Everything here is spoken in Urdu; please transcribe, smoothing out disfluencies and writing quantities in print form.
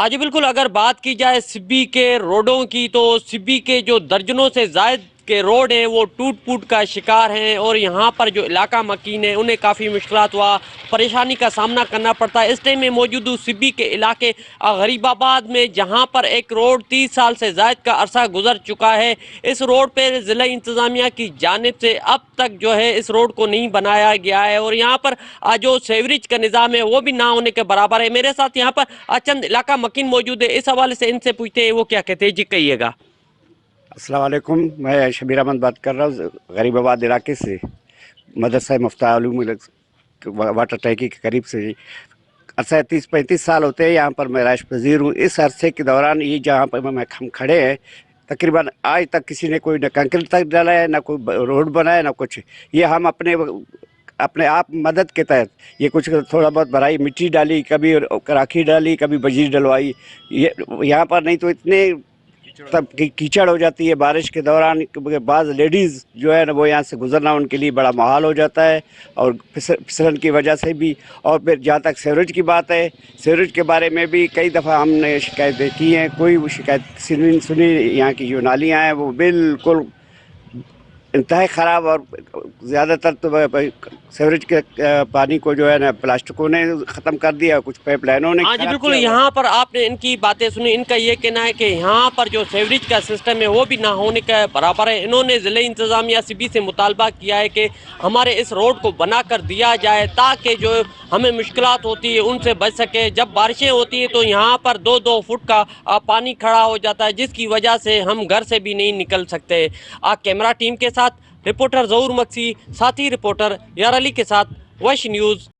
آج بالکل اگر بات کی جائے سبی کے روڈوں کی تو سبی کے جو درجنوں سے زائد کے روڈ ہیں وہ ٹوٹ پوٹ کا شکار ہیں، اور یہاں پر جو علاقہ مکین ہیں انہیں کافی مشکلات ہوا پریشانی کا سامنا کرنا پڑتا ہے۔ اس ٹائم میں موجود ہوں سبی کے علاقے غریب آباد میں، جہاں پر ایک روڈ 30 سال سے زائد کا عرصہ گزر چکا ہے۔ اس روڈ پہ ضلع انتظامیہ کی جانب سے اب تک جو ہے اس روڈ کو نہیں بنایا گیا ہے، اور یہاں پر جو سیوریج کا نظام ہے وہ بھی نہ ہونے کے برابر ہے۔ میرے ساتھ یہاں پر چند علاقہ مکین موجود ہے، اس حوالے سے ان سے پوچھتے ہیں وہ کیا کہتے ہیں۔ جی کہیے گا۔ السلام علیکم، میں شبیر احمد بات کر رہا ہوں غریب آباد علاقے سے، مدرسہ مفتاح علوم واٹر ٹینکی کے قریب سے۔ عرصہ 30-35 سال ہوتے ہیں یہاں پر میں رہائش پذیر ہوں۔ اس عرصے کے دوران یہ جہاں پر ہم کھڑے ہیں تقریباً آج تک کسی نے کوئی نہ کنکریٹ تک ڈالا ہے، نہ کوئی روڈ بنا ہے، نہ کچھ۔ یہ ہم اپنے آپ مدد کے تحت یہ کچھ تھوڑا بہت بھرائی مٹی ڈالی، کبھی راکھی ڈالی، کبھی بجری ڈلوائی۔ یہاں پر نہیں تو اتنے تب کیچڑ ہو جاتی ہے بارش کے دوران، بعض لیڈیز جو ہے نا وہ یہاں سے گزرنا ان کے لیے بڑا محال ہو جاتا ہے، اور پھسلن کی وجہ سے بھی۔ اور پھر جہاں تک سیوریج کی بات ہے، سیوریج کے بارے میں بھی کئی دفعہ ہم نے شکایتیں کی ہیں، کوئی وہ شکایت سنی۔ یہاں کی جو نالیاں ہیں وہ بالکل انتہائی خراب، اور زیادہ تر تو سیوریج کے پانی کو جو ہے نا پلاسٹکوں نے ختم کر دیا، کچھ پائپ لائنوں نے ہاں جی خراب بالکل، کیا ہوا ہے۔ یہاں پر آپ نے ان کی باتیں سنی، ان کا یہ کہنا ہے کہ یہاں پر جو سیوریج کا سسٹم ہے وہ بھی نہ ہونے کا برابر ہے۔ انہوں نے ضلع انتظامیہ سبی سے مطالبہ کیا ہے کہ ہمارے اس روڈ کو بنا کر دیا جائے تاکہ جو ہمیں مشکلات ہوتی ہے ان سے بچ سکے۔ جب بارشیں ہوتی ہیں تو یہاں پر 2-2 فٹ کا پانی کھڑا ہو جاتا ہے، جس کی وجہ سے ہم گھر سے بھی نہیں نکل سکتے۔ کیمرہ ٹیم کے ساتھ رپورٹر ظہور مکسی، ساتھی رپورٹر یار علی کے ساتھ وش نیوز۔